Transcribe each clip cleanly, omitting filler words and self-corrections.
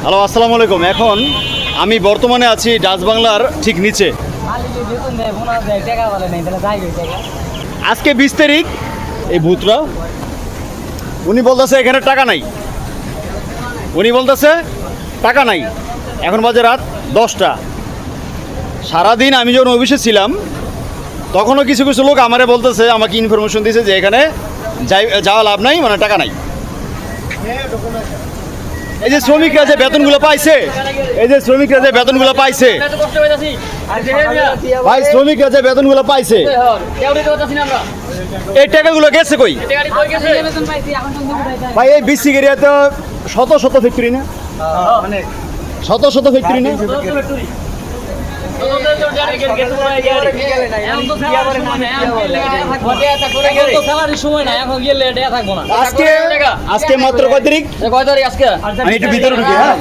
Hello, আসসালামু আলাইকুম। এখন আমি বর্তমানে আছি ডাচ বাংলার ঠিক নিচে। আজকে 20 তারিখ। এই ভূতরা উনি বলতেছে এখানে টাকা নাই, টাকা নাই। এখন বাজে রাত 10টা। সারাদিন আমি যখন অফিসে ছিলাম তখনও কিছু কিছু লোক আমারে বলতেছে, আমাকে ইনফরমেশন দিয়েছে যে এখানে যাওয়া লাভ নাই, মানে টাকা নাই। এই যে শ্রমিকরা যে বেতনগুলো পাইছে, ভাই শ্রমিকরা যে বেতনগুলো পাইছে, এই টাকাগুলো গেছে কই? ভাই এই বিসিক এরিয়াতে শত শত ফ্যাক্টরি না, ফ্যাক্টরি না। আজকে মাত্র কয় তারিখ? আমি একটু ভিতরে ঢুকি। হ্যাঁ,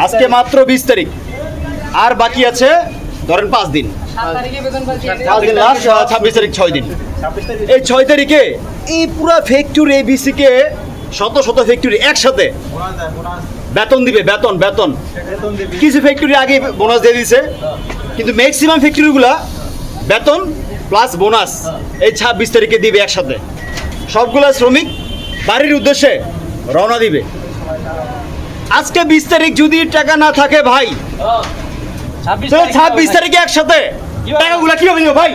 আজকে মাত্র 20 তারিখ, আর বাকি আছে ধরেন 5 দিন, লাস্ট 26 তারিখ, 6 দিন। এই 6 তারিখে এই পুরো ফ্যাক্টরি এবিসি কে শত শত ফ্যাক্টরি একসাথে বেতন দিবে। বেতন কিছু ফ্যাক্টরি আগে বোনাস দিয়ে দিছে, কিন্তু ম্যাক্সিমাম ফ্যাক্টরিগুলা বেতন প্লাস বোনাস এই 26 তারিখে দিবে একসাথে। সবগুলা শ্রমিক বাড়ির উদ্দেশ্যে রওনা দিবে। আজকে 20 তারিখ যদি টাকা না থাকে ভাই, 26 তারিখে একসাথে টাকাগুলা কিভাবে দিবে ভাই?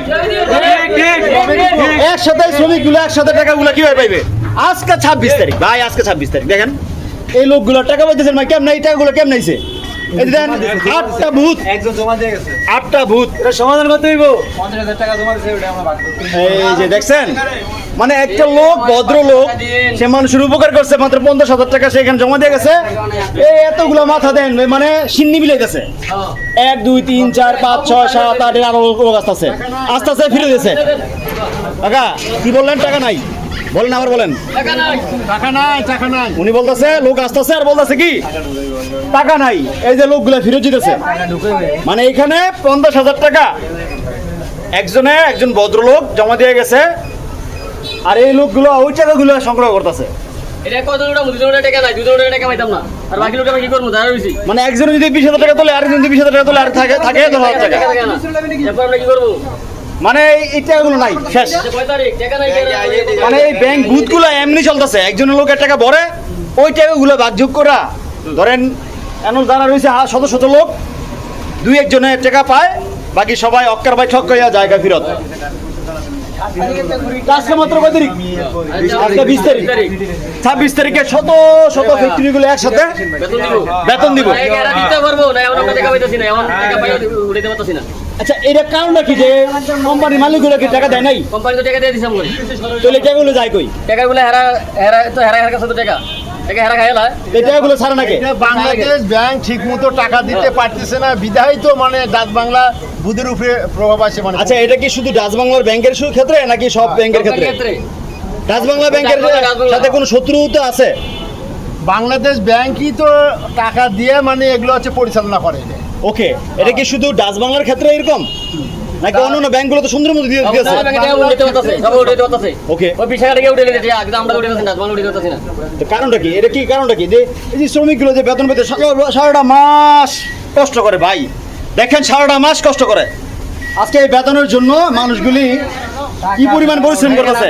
একসাথে শ্রমিকগুলো একসাথে টাকাগুলা কিভাবে পাইবে? আজকে 26 তারিখ ভাই, আজকে 26 তারিখ। দেখেন এই লোকগুলো টাকা পাইতেছেন ভাই, কেমন এই টাকাগুলো কেমন আইছে? এই দেন 8টা ভূত, একজন জমা দিয়ে গেছে, 8টা ভূত। এটা সমাধান করতে হইব। 50,000 টাকা জমা দিয়েছে, ওটা আমরা ভাগ করতে। এই যে দেখছেন, মানে একটা লোক, ভদ্রলোক, সে মানুষের উপকার করছে, মাত্র 50,000 টাকা সে এখানে জমা দিয়ে গেছে। এই এতগুলো মাথা দেন, মানে সিন্নি মিলে গেছে। 1 2 3 4 5 6 7 8 আরো লোক আসতেছে, আস্তে ফিরে গেছে। কাকা কি বললেন? টাকা নাই বলেন, আবার বলেন। টাকা নাই। উনি বলতেছে লোক আসতেছে আর বলতেছে কি টাকা নাই। এই যে লোকগুলা ফিরে যেতেছে, মানে এখানে 50,000 টাকা একজন ভদ্রলোক জমা দিয়ে গেছে, আর এই লোকগুলো ওই টাকাগুলো সংগ্রহ করতেছে। মানে একজন যদি 20,000 টাকা তোলে, আরেকজন যদি 20,000 টাকা তোলে, আর থাকে 10,000 টাকা। মানে এই টাকাগুলো নাই, শেষ। মানে এই ব্যাংক বুথগুলো এমনি চলতেছে, একজনের লোকের টাকা ভরে, ওই টাকাগুলো ভাগযোগ করা, ধরেন এমন যারা রয়েছে শত শত লোক, 2-1 জনের টাকা পায়, বাকি সবাই অক্কার বাই ঠক হইয়া জায়গা ফিরত। আজকে মাত্র কয় তারিখ? আজকে 20 তারিখ। 26 তারিখে শত শত ফ্যাক্টরিগুলো একসাথে বেতন দিব। আচ্ছা, এটা কারণটা কি যে কোম্পানির মালিকগুলো কি টাকা দেয় নাই? কোম্পানি তো টাকা দিয়ে দিছে আমগো। তাহলে টাকাগুলো যায় কই? টাকাগুলো হেরা কাছে তো টাকা হেরা খাইলা, এই টাকাগুলো ছাড়া নাকি? বাংলাদেশ ব্যাংক ঠিকমতো টাকা দিতে পারতেছে না, বিধায় তো মানে ডাচ বাংলা বুদের উপরে প্রভাব আছে। মানে আচ্ছা, এটা কি শুধু ডাচ বাংলার ব্যাংকের ক্ষেত্রে নাকি সব ব্যাংকের ক্ষেত্রে? ডাচ বাংলা ব্যাংকের সাথে কোনো শত্রুতা আছে? বাংলাদেশ ব্যাংকই তো টাকা দিয়ে মানে এগুলো হচ্ছে পরিচালনা করে। ওকে, এটা কি শুধু ডাচ বাংলার ক্ষেত্রে এরকম নাকি অন্যান্য ব্যাংকগুলো তো সুন্দর মতো দিয়ে দিয়েছে? ওকে, ওই বিশাল টাকা উঠে দিয়েছে, আগে আমরা উঠে দিতেছি না, আমরা উঠে দিতেছি না। তো কারণটা কি? এটা কি কারণটা কি যে এই যে শ্রমিকগুলো যে বেতন পেতে সারাটা মাস কষ্ট করে ভাই, দেখেন সারাটা মাস কষ্ট করে, আজকে এই বেতনের জন্য মানুষগুলি কি পরিমাণ পরিশ্রম করতেছে।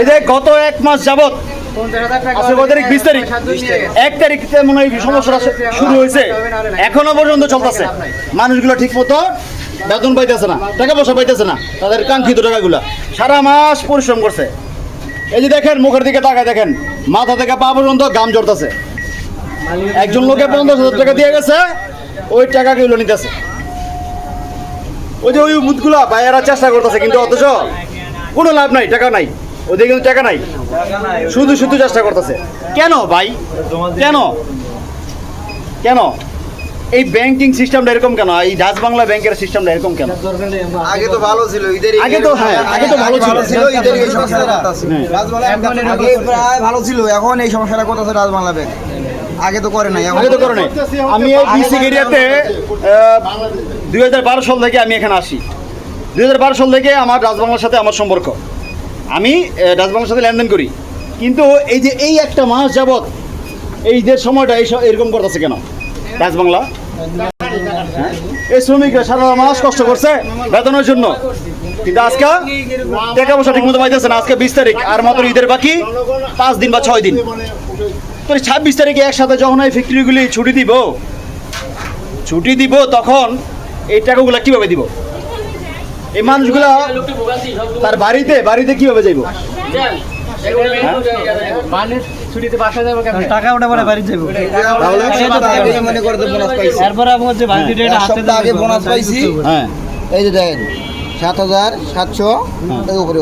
এই যে গত 1 মাস যাবত, আজকে কত তারিখ? 20 তারিখ। 1 তারিখ মনে হয় সমস্যাটা শুরু হয়েছে, এখনো পর্যন্ত চলতেছে। মানুষগুলো ঠিক মতো বেতন পাইতেছে না, টাকা পয়সা পাইতেছে না, তাদের কাঙ্ক্ষিত টাকাগুলা। সারা মাস পরিশ্রম করছে। এই যে দেখেন মুখের দিকে তাকায় দেখেন, মাথা থেকে পা পর্যন্ত গাম জড়তেছে। একজন লোকে 50,000 টাকা দিয়ে গেছে, ওই টাকাগুলো নিতেছে। ওই যে ওই বুথগুলা বাইরা চেষ্টা করতেছে, কিন্তু অথচ কোনো লাভ নাই, টাকা নাই, ওদের কিন্তু টাকা নাই, শুধু চেষ্টা করতেছে। কেন ভাই? কেন এই ব্যাংকিং সিস্টেমটা এরকম কেন? এই ডাচ বাংলা ব্যাংকের সিস্টেমটা এরকম কেন? আগে তো ভালো ছিল, আগে তো ভালো ছিল। আগে প্রায় ভালো ছিল, এখন এই সমস্যাটা করতেছে ডাচ বাংলা ব্যাংক। আগে তো করে নাই। আমি এই বিসিক এরিয়াতে 2012 সাল থেকে আমি এখানে আসি। 2012 সাল থেকে আমার ডাচ বাংলার সাথে আমার সম্পর্ক, আমি ডাচ বাংলার সাথে লেনদেন করি। কিন্তু এই যে এই একটা মাস যাবত এই ঈদের সময়টা এরকম করতেছে কেন রাজবাংলা? হ্যাঁ? এই শ্রমিকরা সারা মাস কষ্ট করছে বেতনের জন্য, কিন্তু আজকে টাকা পয়সা ঠিক মতো পাইতেছে না। আজকে 20 তারিখ, আর মাত্র ঈদের বাকি 5 দিন বা 6 দিন। তো 26 তারিখে একসাথে যখন এই ফ্যাক্টরিগুলি ছুটি দিব তখন এই টাকাগুলো কিভাবে দিব? এই মানুষগুলা লোকটি ভোগান্তি সব তার বাড়িতে কিভাবে যাইব? বানের ছুটিতে বাসা যাবো কেমন? টাকা ওটা পরে বাড়ি যাবো। তাহলে এক সপ্তাহ আগে মনে করে বোনাস পাইছি, এরপরে আমার যে বাড়ি এক সপ্তাহ আগে বোনাস পাইছি। হ্যাঁ এই যে দেখেন 7,700 এর উপরে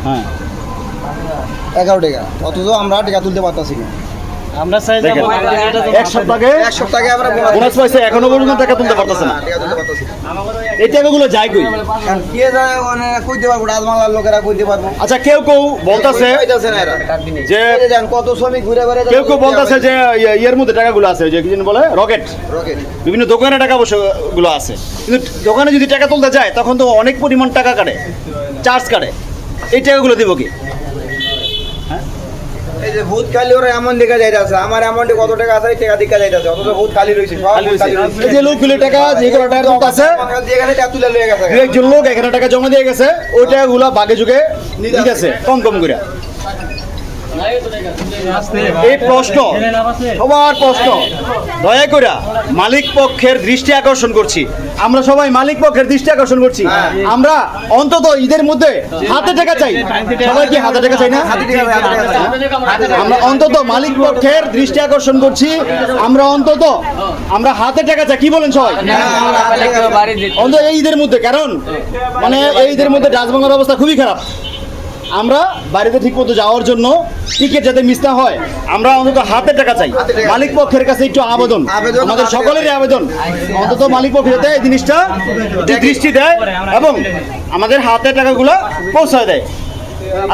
হ্যাঁ 11 টাকা, অথচ আমরা টাকা তুলতে পারতাছি না। আমরা চাই দেখেন, এক সপ্তাহ আগে আমরা বোনাস পাইছে, এখনো পর্যন্ত টাকা তুলতে পারতেছে না। টাকা তুলতে পারতাছি না। এই টাকাগুলো যায় কই? কারণ কে যায় মানে কইতে পারবো, রাজবাংলার লোকেরা কইতে পারবো। আচ্ছা, কেউ বলতেছে কইতাছে না এরা। যে এই যে দেখেন কত শ্রমিক ঘুরে ঘুরে কেউ বলতেছে যে ইয়ের মধ্যে টাকাগুলো আছে, যে কি যেন বলে রকেট, রকেট বিভিন্ন দোকানে টাকা গুলো আছে, কিন্তু দোকানে যদি টাকা তুলতে যায় তখন তো অনেক পরিমাণ টাকা কাটে, চার্জ কাটে। এই টাকাগুলো দিব কি? এই যে ভূত খালি ওরা এমন দেখা যাইতাছে, আমার অ্যামাউন্টে কত টাকা আছে এই টাকা দেখা যাইতাছে, অথচ ভূত খালি রইছে, সব খালি ভূত খালি হয়েছে। রইছে। এই যে লোকগুলো টাকা যে কোনো টাকা তুলতেছে, যেখানে টাকা তুলে লয়ে গেছে। দু একজন লোক এখানে টাকা জমা দিয়ে গেছে, ওই টাকাগুলো বাগে যুগে নিতেছে কম করে। এই প্রশ্ন সবার প্রশ্ন, দয়া করে মালিক পক্ষের দৃষ্টি আকর্ষণ করছি, আমরা সবাই মালিক পক্ষের দৃষ্টি আকর্ষণ করছি। আমরা অন্তত ঈদের মধ্যে হাতে টাকা চাই, সবাই কি হাতে টাকা চাই না? আমরা অন্তত মালিক পক্ষের দৃষ্টি আকর্ষণ করছি, আমরা হাতে টাকা চাই। কি বলেন সবাই? অন্তত এই ঈদের মধ্যে, কারণ মানে এই ঈদের মধ্যে রাজবাংলার অবস্থা খুবই খারাপ। আমরা বাড়িতে ঠিক মতো যাওয়ার জন্য টিকিট যাতে মিস না হয়, আমরা অন্তত হাতে টাকা চাই। মালিক পক্ষের কাছে একটু আবেদন, আমাদের সকলেরই আবেদন, অন্তত মালিক পক্ষ যাতে এই জিনিসটা দৃষ্টি দেয় এবং আমাদের হাতে টাকাগুলো পৌঁছায় দেয়।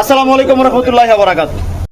আসসালামু আলাইকুম রহমতুল্লাহি ওয়া বারাকাতুহু।